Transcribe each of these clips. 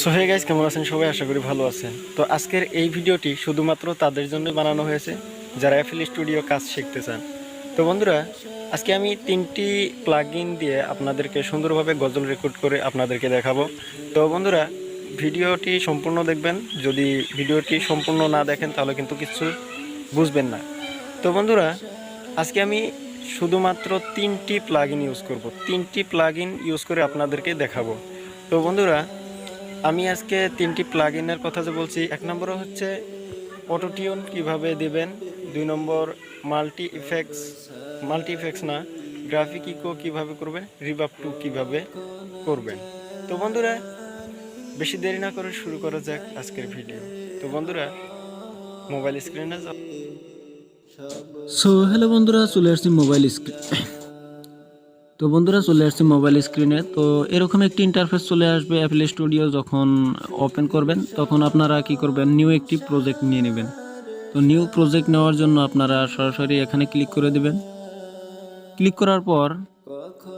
So hey guys, কেমন আছেন সবাই? আশা করি ভালো আছেন। তো আজকের এই ভিডিওটি শুধুমাত্র তাদের জন্য বানানো হয়েছে যারা এফএল স্টুডিও কাজ শিখতে চান। তো বন্ধুরা, আজকে আমি 3টি প্লাগইন দিয়ে আপনাদেরকে সুন্দরভাবে গজল রেকর্ড করে আপনাদেরকে দেখাবো। তো বন্ধুরা, ভিডিওটি সম্পূর্ণ দেখবেন। যদি ভিডিওটি সম্পূর্ণ না দেখেন তাহলে কিন্তু কিছু বুঝবেন না। তো বন্ধুরা, আজকে আমি শুধুমাত্র 3টি প্লাগইন ইউজ করব। 3টি প্লাগইন ইউজ করে আপনাদেরকে দেখাবো। তো বন্ধুরা, আমি আজকে 3টি প্লাগইনের কথা যে বলছি, 1 নম্বর হচ্ছে অটোটিউন কিভাবে দিবেন, 2 নম্বর মাল্টি ইফেক্টস না, গ্রাফিক ইকো কিভাবে করবেন, রিভার্ব 2 কিভাবে করবেন। তো বন্ধুরা, বেশি দেরি না করে শুরু করা যাক আজকের ভিডিও। তো বন্ধুরা, মোবাইল স্ক্রিনে যাও। সো হ্যালো বন্ধুরা, চলে আসছি মোবাইল স্ক্রিন। তো বন্ধুরা, চলে আসছি মোবাইল স্ক্রিনে। তো এরকম একটি ইন্টারফেস চলে আসবে অ্যাপল স্টুডিও। যখন ওপেন করবেন তখন আপনারা কি করবেন, নিউ একটি প্রজেক্ট নিয়ে নেবেন। তো নিউ প্রজেক্ট নেওয়ার জন্য আপনারা সরাসরি এখানে ক্লিক করে দেবেন। ক্লিক করার পর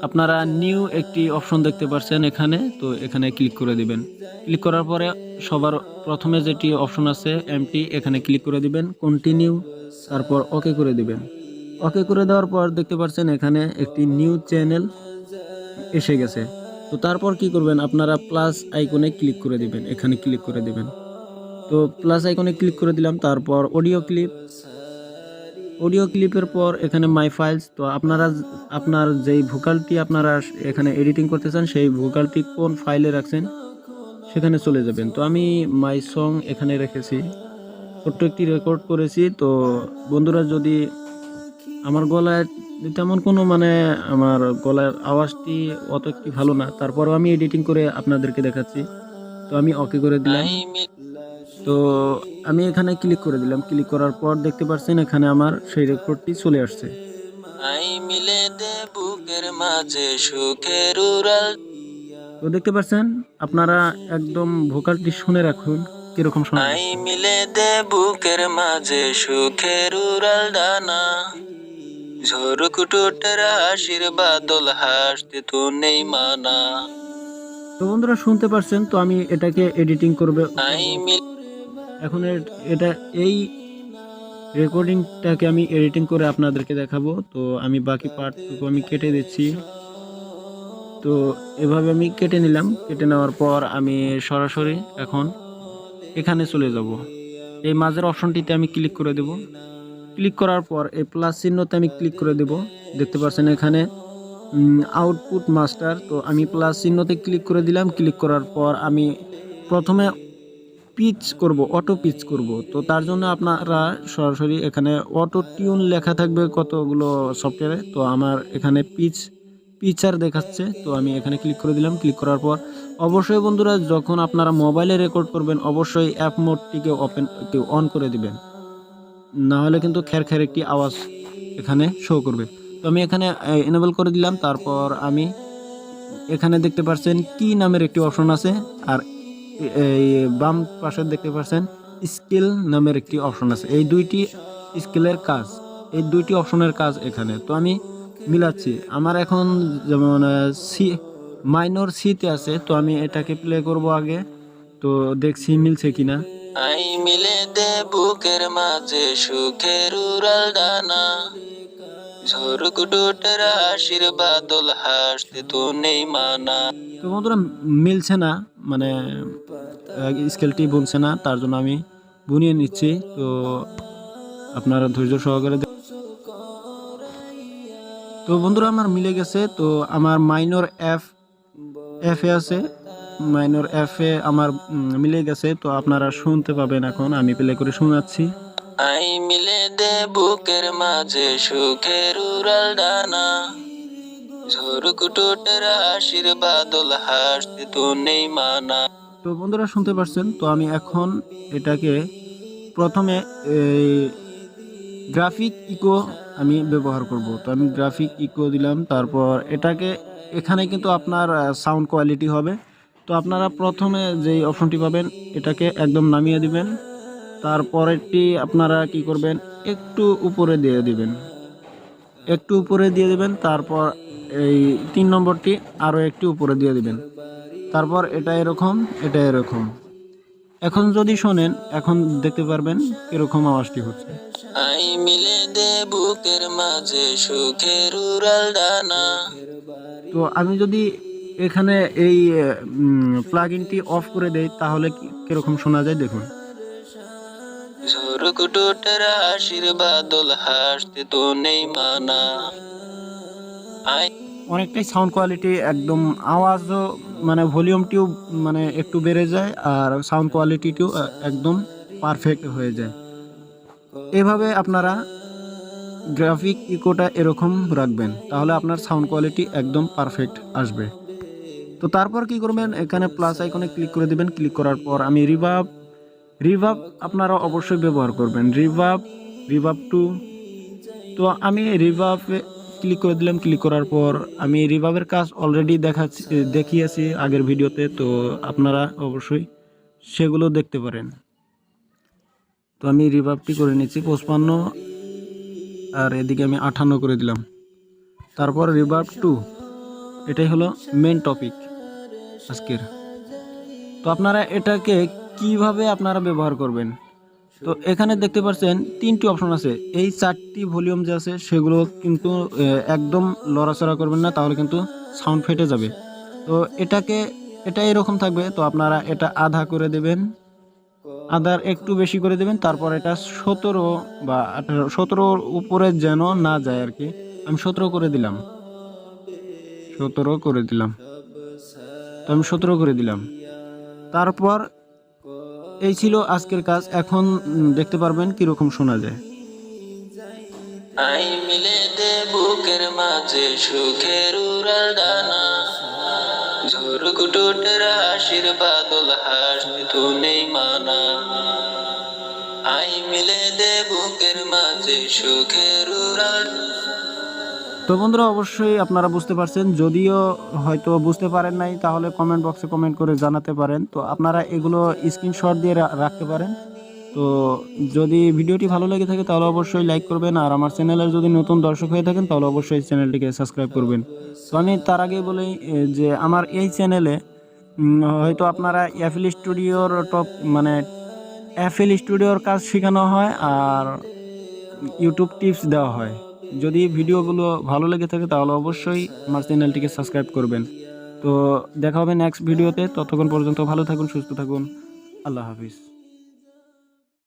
আপনারা নিউ একটি অপশন দেখতে পাচ্ছেন এখানে, তো এখানে ক্লিক করে দিবেন। ক্লিক করার পরে সবার প্রথমে যেটি অপশন আছে এমটি, এখানে ক্লিক করে দিবেন, কন্টিনিউ, তারপর ওকে করে দিবেন। ওকে করে দেওয়ার পর দেখতে পাচ্ছেন এখানে একটি নিউ চ্যানেল এসে গেছে। তো তারপর কি করবেন, আপনারা প্লাস আইকনে ক্লিক করে দিবেন, এখানে ক্লিক করে দিবেন। তো প্লাস আইকনে ক্লিক করে দিলাম। তারপর অডিও ক্লিপের পর এখানে মাই ফাইলস। তো আপনার যেই ভোকালটি আপনারা এখানে এডিটিং করতে চান সেই ভোকালটি কোন ফাইলে রাখছেন সেখানে চলে যাবেন। তো আমি মাই সং এখানে রেখেছি, ছোট্ট একটি রেকর্ড করেছি। তো বন্ধুরা, যদি আমার গলায় তেমন কোনো আমার গলার আওয়াজটি অত একটি ভালো না, তারপরও আমি এডিটিং করে আপনাদেরকে দেখাচ্ছি। তো আমি ওকে করে দিলাম। তো আমি এখানে ক্লিক করে দিলাম। ক্লিক করার পর দেখতে পাচ্ছেন এখানে আমার সেই রেকর্ডটি চলে আসছে। তো দেখতে পাচ্ছেন, আপনারা একদম ভোকালটি শুনে রাখুন কিরকম শোনা যাচ্ছে। মিলে দে বুকের মাঝে সুখের উড়াল ডানা, ঝড়কুটুটের হাসির বাদল হাসতে তো নেই মানা। তো বন্ধুরা, শুনতে পারছেন। তো আমি এটাকে এডিটিং করবে এখন এটা এই রেকর্ডিংটাকে আমি এডিটিং করে আপনাদেরকে দেখাবো। তো আমি বাকি পার্টটুকু আমি কেটে দিচ্ছি। তো এভাবে আমি কেটে নিলাম। কেটে নেওয়ার পর আমি সরাসরি এখন এখানে চলে যাব। এই মাঝের অপশনটিতে আমি ক্লিক করে দেব। ক্লিক করার পর এই প্লাস চিহ্নতে আমি ক্লিক করে দেব। দেখতে পাচ্ছেন এখানে আউটপুট মাস্টার। তো আমি প্লাস চিহ্নতে ক্লিক করে দিলাম। ক্লিক করার পর আমি প্রথমে পিচ করব, অটো পিচ করব। তো তার জন্য আপনারা সরাসরি এখানে অটো টিউন লেখা থাকবে কতগুলো সফটওয়্যারে। তো আমার এখানে পিচার দেখাচ্ছে। তো আমি এখানে ক্লিক করে দিলাম। ক্লিক করার পর অবশ্যই বন্ধুরা, যখন আপনারা মোবাইলে রেকর্ড করবেন অবশ্যই অ্যাপ মোডটিকে অন করে দিবেন, না হলে কিন্তু খ্যার একটি আওয়াজ এখানে শো করবে। তো আমি এখানে এনেবল করে দিলাম। তারপর আমি এখানে দেখতে পাচ্ছেন কি নামের একটি অপশন আছে, আর এই বাম পাশে দেখতে পাচ্ছেন স্কিল নামের একটি অপশন আছে। এই দুইটি স্কিলের কাজ, এই দুইটি অপশনের কাজ এখানে। তো আমি মিলাচ্ছি। আমার এখন যেমন সি মাইনর সিতে আছে, তো আমি এটাকে প্লে করব আগে। তো দেখছি মিলছে কিনা। আই মিলে দে বুকের মাঝে সুখের উড়াল ডানা, ঝড়কুটুটের হাসির বাদল হাসতে তো নেই মানা। তো বন্ধুরা, মিলছে না, স্কেলটি বুনছে না, তার জন্য আমি বুনিয়ে নিচ্ছি। তো আপনারা ধৈর্য সহকারে তো বন্ধুরা, আমার মিলে গেছে। তো আমার মাইনর এফ এ আছে, মাইনর এফ এ আমার মিলে গেছে। তো আপনারা শুনতে পাবেন। এখন আমি প্লে করে শোনাচ্ছি। আই মিলে দে বুকের মাঝে সুখের উড়াল ডানা, ঝড়কুটুটের হাসির বাদল হাসতে তো নেই মানা। তো বন্ধুরা, শুনতে পাচ্ছেন। তো আমি এখন এটাকে প্রথমে গ্রাফিক ইকো আমি ব্যবহার করব। তো আমি গ্রাফিক ইকো দিলাম। তারপর এটাকে এখানে কিন্তু আপনার সাউন্ড কোয়ালিটি হবে। তো আপনারা প্রথমে যেই অপশনটি পাবেন এটাকে একদম নামিয়ে দিবেন। তারপরেরটি আপনারা কি করবেন, একটু উপরে দিয়ে দিবেন। তারপর এই 3 নম্বরটি আরও একটু উপরে দিয়ে দিবেন। তারপর এটা এরকম, এটা এরকম। এখন যদি শোনেন, এখন দেখতে পারবেন কিরকম আওয়াজটি হচ্ছে। আই মিলে দে বুকের মাঝে সুখের উড়াল ডানা। তো আমি যদি এখানে এই প্লাগ ইনটি অফ করে দেই তাহলে কিরকম শোনা যায় দেখুন। ঝড় কুটুটের হাসির বাদল হাসতে তো নেই মানা। অনেকটাই সাউন্ড কোয়ালিটি একদম, আওয়াজও মানে ভলিউমটিও মানে একটু বেড়ে যায়, আর সাউন্ড কোয়ালিটিটিও একদম পারফেক্ট হয়ে যায়। এভাবে আপনারা গ্রাফিক ইকোটা এরকম রাখবেন, তাহলে আপনার সাউন্ড কোয়ালিটি একদম পারফেক্ট আসবে। তো তারপর কি করবেন, এখানে প্লাস আইকনে ক্লিক করে দিবেন। ক্লিক করার পর আমি রিভার্ব আপনারা অবশ্যই ব্যবহার করবেন। Reverb two. তো আমি রিভার্বে ক্লিক করে দিলাম। ক্লিক করার পর আমি রিভার্বের কাজ অলরেডি দেখিয়েছি আগের ভিডিওতে, তো আপনারা অবশ্যই সেগুলো দেখতে পারেন। তো আমি রিভার্বটি করে নিচ্ছি 55, আর এদিকে আমি 58 করে দিলাম। তারপর রিভার্ব টু, এটাই হলো মেন টপিক আজকের। তো আপনারা এটাকে কিভাবে আপনারা ব্যবহার করবেন, তো এখানে দেখতে পাচ্ছেন 3টি অপশন আছে। এই 4টি ভলিউম যে আছে সেগুলো কিন্তু একদম লড়াচড়া করবেন না, তাহলে কিন্তু সাউন্ড ফেটে যাবে। তো এটা এরকম থাকবে। তো আপনারা এটা আধা করে দেবেন, আধার একটু বেশি করে দেবেন। তারপর এটা 17 বা 18, 17 উপরে যেন না যায় আর কি। আমি 17 করে দিলাম, 17 করে দিলাম। তো আমি 17 করে দিলাম। তারপর এই ছিল আজকের কাজ। এখন দেখতে পারবেন কিরকম শোনা যায়। আই মিলে দে বুকের মাঝে সুখের উড়াল ডানা। ঝড় কুটুটের হাসির বাদল হাসতে তো নেই মানা। আই মিলে দে বুকের মাঝে সুখের উড়াল। তো বন্ধুরা, অবশ্যই আপনারা বুঝতে পারছেন। যদিও হয়তো বুঝতে পারেন নাই, তাহলে কমেন্ট বক্সে কমেন্ট করে জানাতে পারেন। তো আপনারা এগুলো স্ক্রিনশট দিয়ে রাখতে পারেন। তো যদি ভিডিওটি ভালো লেগে থাকে তাহলে অবশ্যই লাইক করবেন, আর আমার চ্যানেলের যদি নতুন দর্শক হয়ে থাকেন তাহলে অবশ্যই চ্যানেলটিকে সাবস্ক্রাইব করবেন। তো আমি তার আগেই বলি যে আমার এই চ্যানেলে হয়তো আপনারা এফএল স্টুডিওর এফএল স্টুডিওর কাজ শেখানো হয়, আর ইউটিউব টিপস দেওয়া হয়। যদি ভিডিওগুলো ভালো লেগে থাকে তাহলে অবশ্যই আমার চ্যানেলটিকে সাবস্ক্রাইব করবেন। তো দেখা হবে নেক্সট ভিডিওতে। ততক্ষণ পর্যন্ত ভালো থাকুন, সুস্থ থাকুন। আল্লাহ হাফিজ।